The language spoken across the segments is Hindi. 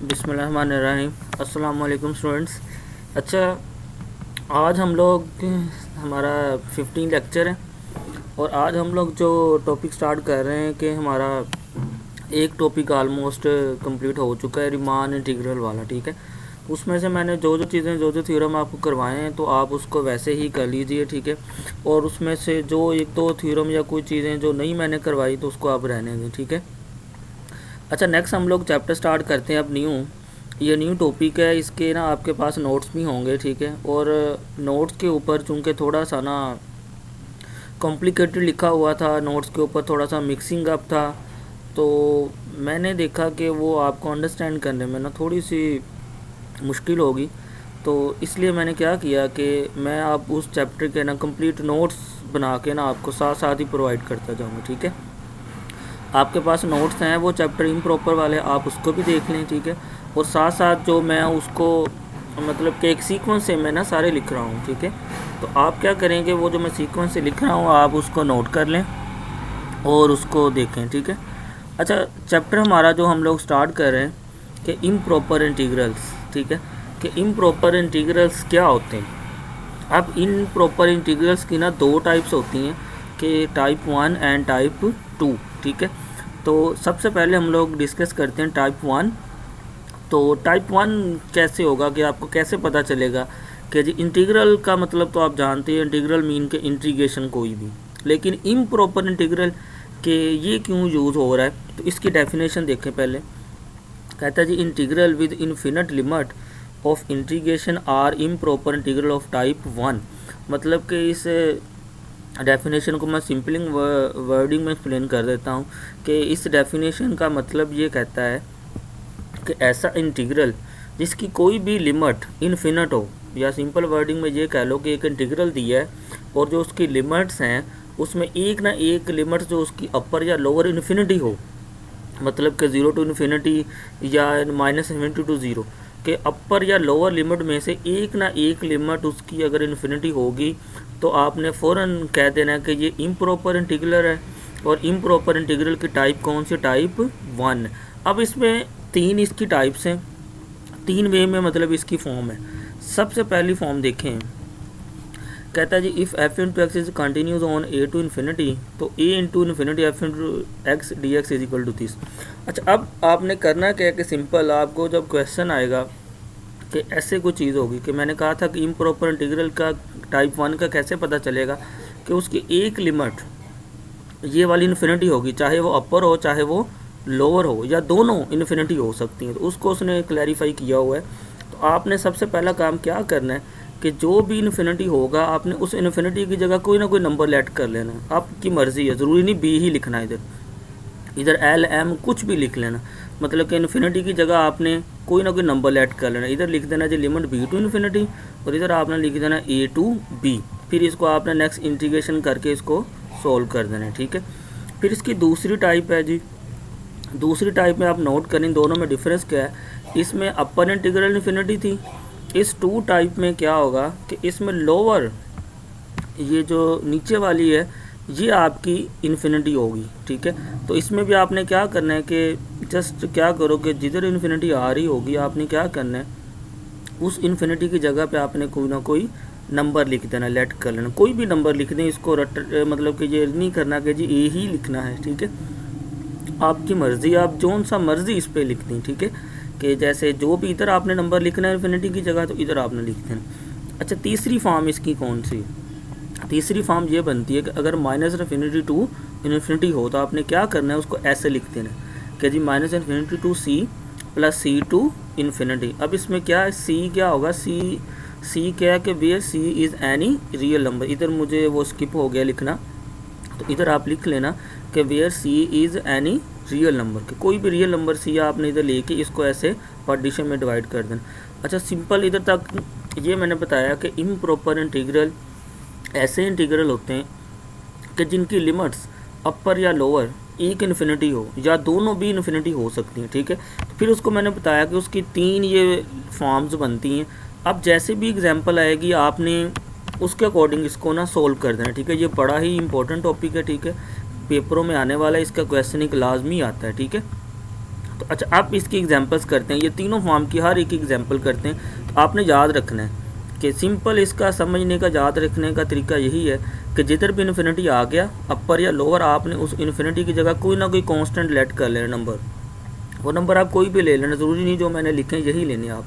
बिस्मिल्लाहिर्रहमानिर्रहीम। अस्सलाम वालेकुम स्टूडेंट्स। अच्छा, आज हम लोग हमारा 15 लेक्चर है और आज हम लोग जो टॉपिक स्टार्ट कर रहे हैं कि हमारा एक टॉपिक आलमोस्ट कंप्लीट हो चुका है, रीमान इंटीग्रल वाला। ठीक है, उसमें से मैंने जो जो थ्योरम आपको करवाए हैं तो आप उसको वैसे ही कर लीजिए। ठीक है, और उसमें से जो एक दो थ्योरम या कोई चीज़ें जो नहीं मैंने करवाई तो उसको आप रहने दें। ठीक है। अच्छा, नेक्स्ट हम लोग चैप्टर स्टार्ट करते हैं। अब ये न्यू टॉपिक है, इसके ना आपके पास नोट्स भी होंगे। ठीक है, और नोट्स के ऊपर चूँकि थोड़ा सा ना कॉम्प्लिकेटेड लिखा हुआ था, नोट्स के ऊपर थोड़ा सा मिक्सिंग अप था, तो मैंने देखा कि वो आपको अंडरस्टैंड करने में ना थोड़ी सी मुश्किल होगी। तो इसलिए मैंने क्या किया कि मैं आप उस चैप्टर के ना कंप्लीट नोट्स बना के ना आपको साथ साथ ही प्रोवाइड करता जाऊँगा। ठीक है, आपके पास नोट्स हैं वो चैप्टर इम्प्रॉपर वाले, आप उसको भी देख लें। ठीक है, और साथ साथ जो मैं उसको मतलब कि एक सीक्वेंस से मैं ना सारे लिख रहा हूँ। ठीक है, तो आप क्या करेंगे, वो जो मैं सीक्वेंस से लिख रहा हूँ आप उसको नोट कर लें और उसको देखें। ठीक है। अच्छा, चैप्टर हमारा जो हम लोग स्टार्ट कर रहे हैं कि इम्प्रॉपर इंटीग्रल्स। ठीक है, कि इम्प्रॉपर इंटीग्रल्स क्या होते हैं। अब इम्प्रॉपर इंटीग्रल्स की ना दो टाइप्स होती हैं कि टाइप 1 एंड टाइप 2। ठीक है, तो सबसे पहले हम लोग डिस्कस करते हैं टाइप 1। तो टाइप 1 कैसे होगा, कि आपको कैसे पता चलेगा कि जी इंटीग्रल का मतलब तो आप जानते हैं, इंटीग्रल मीन के इंटीग्रेशन कोई भी, लेकिन इम्प्रॉपर इंटीग्रल के ये क्यों यूज़ हो रहा है। तो इसकी डेफिनेशन देखें पहले। कहता है जी integral with infinite limit of integration are improper integral of type 1। मतलब कि इस डेफिनेशन को मैं सिंपलिंग वर्डिंग में एक्सप्लेन कर देता हूँ कि इस डेफिनेशन का मतलब ये कहता है कि ऐसा इंटीग्रल जिसकी कोई भी लिमिट इन्फिनिट हो, या सिंपल वर्डिंग में ये कह लो कि एक इंटीग्रल दिया है और जो उसकी लिमिट्स हैं उसमें एक ना एक लिमिट जो उसकी अपर या लोअर इन्फिनिटी हो, मतलब कि 0 टू इन्फिनिटी या -∞ टू 0 के अपर या लोअर लिमिट में से एक ना एक लिमिट उसकी अगर इन्फिनिटी होगी तो आपने फ़ौरन कह देना कि ये इम्प्रॉपर इंटीग्रल है। और इम्प्रॉपर इंटीग्रल की टाइप कौन सी, टाइप 1। अब इसमें तीन इसकी टाइप्स हैं, तीन वे में मतलब इसकी फॉर्म है। सबसे पहली फॉर्म देखें, कहता है जी if f into x is continues on a to infinity, तो a into infinity f into x d x is equal to 30। अच्छा, अब आपने करना क्या है कि सिंपल आपको जब क्वेश्चन आएगा कि ऐसे कोई चीज़ होगी कि मैंने कहा था कि इम्प्रॉपर इंटीग्रल का टाइप 1 का कैसे पता चलेगा, कि उसकी एक लिमिट ये वाली इन्फिनिटी होगी, चाहे वो अपर हो चाहे वो लोअर हो, या दोनों इन्फिनिटी हो सकती हैं। तो उसको उसने क्लैरिफाई किया हुआ है। तो आपने सबसे पहला काम क्या करना है कि जो भी इन्फिनिटी होगा आपने उस इन्फिनिटी की जगह कोई ना कोई नंबर लेट कर लेना। आपकी मर्ज़ी है, ज़रूरी नहीं बी ही लिखना है, इधर एल एम कुछ भी लिख लेना। मतलब कि इन्फिनिटी की जगह आपने कोई ना कोई नंबर लेट कर लेना। इधर लिख देना जी लिमिट बी टू इन्फिनिटी और इधर आपने लिख देना ए टू बी। फिर इसको आपने नेक्स्ट इंटीग्रेशन करके इसको सोल्व कर देना है। ठीक है, फिर इसकी दूसरी टाइप है जी, दूसरी टाइप में आप नोट करें दोनों में डिफरेंस क्या है। इसमें अपर इंटीग्रल इन्फिनिटी थी, इस 2 टाइप में क्या होगा कि इसमें लोअर ये जो नीचे वाली है ये आपकी इन्फिनिटी होगी। ठीक है, तो इसमें भी आपने क्या करना है कि जस्ट क्या करो कि जिधर इन्फिनिटी आ रही होगी आपने क्या करना है, उस इन्फिनिटी की जगह पे आपने कोई ना कोई नंबर लिख देना, लेट कर लेना, कोई भी नंबर लिख दें। इसको मतलब कि ये नहीं करना कि जी ए ही लिखना है। ठीक है, आपकी मर्ज़ी, आप जौन सा मर्ज़ी इस पर लिख दें। ठीक है, कि जैसे जो भी इधर आपने नंबर लिखना है इन्फिनिटी की जगह तो इधर आपने लिख देना। अच्छा, तीसरी फॉर्म इसकी कौन सी, तीसरी फॉर्म ये बनती है कि अगर -∞ टू इन्फिनिटी हो तो आपने क्या करना है, उसको ऐसे लिख देना कि जी -∞ to C plus C to infinity. अब इसमें क्या है, सी क्या होगा, सी क्या है कि where C is any real number. इधर मुझे वो स्किप हो गया लिखना, तो इधर आप लिख लेना कि where C is any real number, के कोई भी रियल नंबर सी आपने इधर लेके इसको ऐसे पार्टीशन में डिवाइड कर देना। अच्छा, सिंपल इधर तक ये मैंने बताया कि इम्प्रॉपर इंटीग्रल ऐसे इंटीग्रल होते हैं कि जिनकी लिमिट्स अपर या लोअर एक इन्फिनिटी हो या दोनों भी इन्फिनिटी हो सकती हैं। ठीक है, तो फिर उसको मैंने बताया कि उसकी 3 ये फॉर्म्स बनती हैं। अब जैसे भी एग्जांपल आएगी आपने उसके अकॉर्डिंग इसको ना सोल्व कर देना। ठीक है, ये बड़ा ही इंपॉर्टेंट टॉपिक है। ठीक है, पेपरों में आने वाला है, इसका क्वेश्चन एक लाजमी आता है। ठीक है, तो तो अच्छा, आप इसकी एग्जांपल्स करते हैं, ये तीनों फॉर्म की हर एक एग्जांपल करते हैं। तो आपने याद रखना है कि सिंपल इसका समझने का, याद रखने का तरीका यही है कि जिधर भी इन्फिनिटी आ गया अपर या लोअर, आपने उस इन्फिनिटी की जगह कोई ना कोई कांस्टेंट लेट कर लेना नंबर। वो नंबर आप कोई भी ले लेना, ज़रूरी नहीं जो मैंने लिखे यही लेने आप।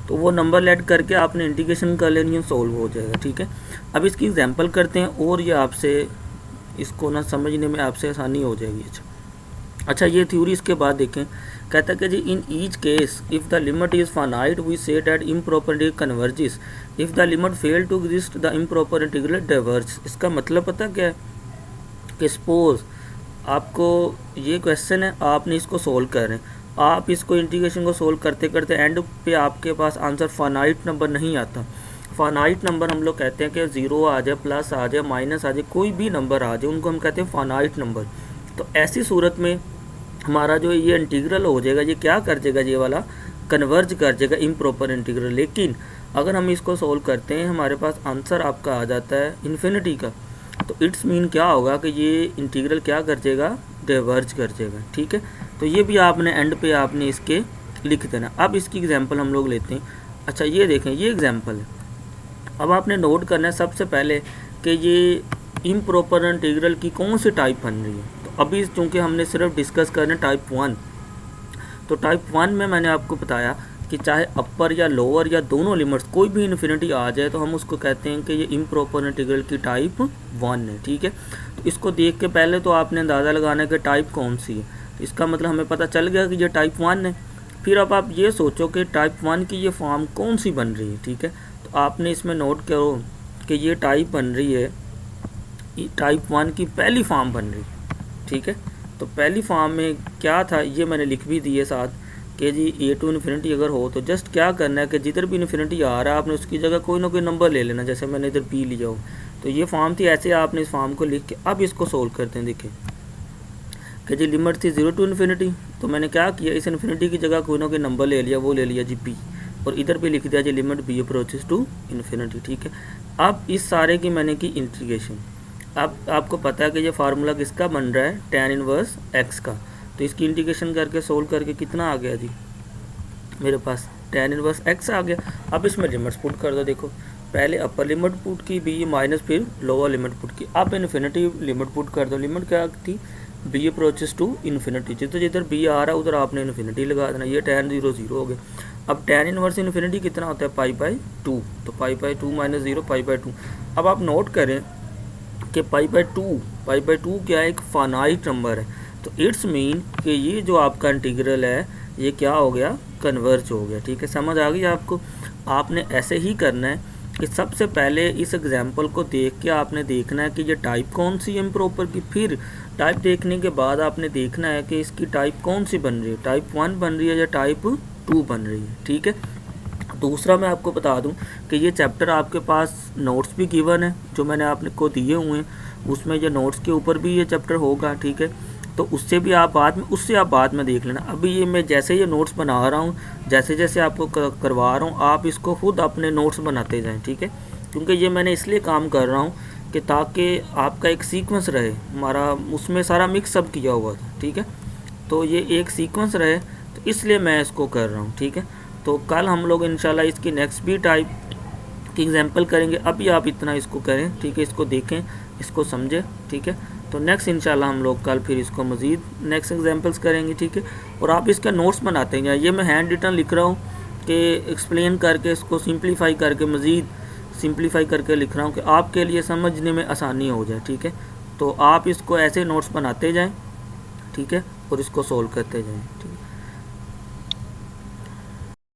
तो वो नंबर लेट करके आपने इंटीग्रेशन कर लेनी है, सॉल्व हो जाएगा। ठीक है, अब इसकी एग्जांपल करते हैं और ये आपसे इसको ना समझने में आपसे आसानी हो जाएगी। अच्छा, ये थ्योरी इसके बाद देखें। कहता है कि जी in each case if the limit is finite we say that improper integral converges, if the limit fail to exist the improper integral diverge. इसका मतलब पता क्या है कि सपोज आपको ये क्वेश्चन है, आपने इसको सोल्व कर रहे हैं, आप इसको इंटीग्रेशन को सोल्व करते करते एंड पे आपके पास आंसर फाइनाइट नंबर नहीं आता। फाइनाइट नंबर हम लोग कहते हैं कि 0 आ जाए, प्लस आ जाए, माइनस आ जाए, कोई भी नंबर आ जाए, उनको हम कहते हैं फाइनाइट नंबर। तो ऐसी सूरत में हमारा जो ये इंटीग्रल हो जाएगा, ये क्या कर जाएगा, ये वाला कन्वर्ज कर जाएगा इम्प्रॉपर इंटीग्रल। लेकिन अगर हम इसको सोल्व करते हैं, हमारे पास आंसर आपका आ जाता है इन्फिनिटी का, तो इट्स मीन क्या होगा कि ये इंटीग्रल क्या कर जाएगा, डाइवर्ज कर जाएगा। ठीक है, तो ये भी आपने एंड पे आपने इसके लिख देना। अब इसकी एग्जांपल हम लोग लेते हैं। अच्छा, ये देखें, ये एग्जांपल है। अब आपने नोट करना है सबसे पहले कि ये इम्प्रॉपर इंटीग्रल की कौन सी टाइप बन रही है। तो अभी चूँकि हमने सिर्फ डिस्कस करना है टाइप 1, तो टाइप 1 में मैंने आपको बताया कि चाहे अपर या लोअर या दोनों लिमिट्स कोई भी इन्फिनिटी आ जाए तो हम उसको कहते हैं कि ये इम्प्रॉपर इंटीग्रल की टाइप 1 है। ठीक है, तो इसको देख के पहले तो आपने अंदाज़ा लगाना है कि टाइप कौन सी है। तो इसका मतलब हमें पता चल गया कि ये टाइप 1 है। फिर अब आप ये सोचो कि टाइप 1 की ये फॉर्म कौन सी बन रही है। ठीक है, तो आपने इसमें नोट करो कि ये टाइप बन रही है, टाइप 1 की पहली फॉर्म बन रही है। ठीक है, तो पहली फॉर्म में क्या था ये मैंने लिख भी दिए साथ कि जी ए टू इन्फिनिटी अगर हो तो जस्ट क्या करना है कि जिधर भी इन्फिनिटी आ रहा है आपने उसकी जगह कोई ना कोई नंबर ले लेना। जैसे मैंने इधर पी लिया हो, तो ये फॉर्म थी, ऐसे आपने इस फॉर्म को लिख के अब इसको सोल्व करते हैं। देखिए कि जी लिमिट थी 0 टू इन्फिनिटी, तो मैंने क्या किया, इस इन्फिनिटी की जगह कोई ना कोई नंबर ले लिया, वो ले लिया जी बी, और इधर भी लिख दिया जी limit b approaches to infinity. ठीक है, अब इस सारे की मैंने की इंटीग्रेशन। अब आपको पता है कि ये फार्मूला किसका बन रहा है, tan इनवर्स x का। तो इसकी इंटीग्रेशन करके सोल्व करके कितना आ गया जी, मेरे पास tan इनवर्स x आ गया। अब इसमें लिमिट्स पुट कर दो। देखो पहले अपर लिमिट पुट की बी माइनस, फिर लोअर लिमिट पुट की, अब इन्फिनिटी लिमिट पुट कर दो। लिमिट क्या थी, बी अप्रोचेस टू इन्फिनिटी, जिधर बी आ रहा है उधर आपने इन्फिनिटी लगा देना। ये tan 0 0 हो गया। अब tan इनवर्स इन्फिनिटी कितना होता है, π/2, तो π/2 माइनस 0 π/2। अब आप नोट करें कि π/2 क्या है, एक फाइनाइट नंबर है। तो इट्स मीन कि ये जो आपका इंटीग्रल है ये क्या हो गया, कन्वर्ज हो गया। ठीक है, समझ आ गई आपको। आपने ऐसे ही करना है कि सबसे पहले इस एग्जांपल को देख के आपने देखना है कि ये टाइप कौन सी है इम्प्रॉपर की। फिर टाइप देखने के बाद आपने देखना है कि इसकी टाइप कौन सी बन रही है, टाइप 1 बन रही है या टाइप 2 बन रही है। ठीक है, दूसरा मैं आपको बता दूं कि ये चैप्टर आपके पास नोट्स भी गिवन है जो मैंने आपने को दिए हुए हैं, उसमें ये नोट्स के ऊपर भी ये चैप्टर होगा। ठीक है, तो उससे आप बाद में देख लेना। अभी ये मैं जैसे ये नोट्स बना रहा हूँ, जैसे जैसे आपको करवा रहा हूँ, आप इसको खुद अपने नोट्स बनाते जाएं। ठीक है, क्योंकि ये मैंने इसलिए काम कर रहा हूँ कि ताकि आपका एक सीक्वेंस रहे, हमारा उसमें सारा मिक्सअप किया हुआ था। ठीक है, तो ये एक सीक्वेंस रहे, तो इसलिए मैं इसको कर रहा हूँ। ठीक है, तो कल हम लोग इंशाल्लाह इसकी नेक्स्ट भी टाइप की एग्जांपल करेंगे। अभी आप इतना इसको करें, ठीक है, इसको देखें, इसको समझें। ठीक है, तो नेक्स्ट इंशाल्लाह हम लोग कल फिर इसको मज़ीद नेक्स्ट एग्जांपल्स करेंगे। ठीक है, और आप इसका नोट्स बनाते हैं। ये मैं हैंड रिटन लिख रहा हूँ कि एक्सप्लेन करके इसको सिंप्लीफाई करके, मज़ीद सिंप्लीफाई करके लिख रहा हूँ कि आपके लिए समझने में आसानी हो जाए। ठीक है, तो आप इसको ऐसे नोट्स बनाते जाएँ। ठीक है, और इसको सोल्व करते जाएँ। ठीक है।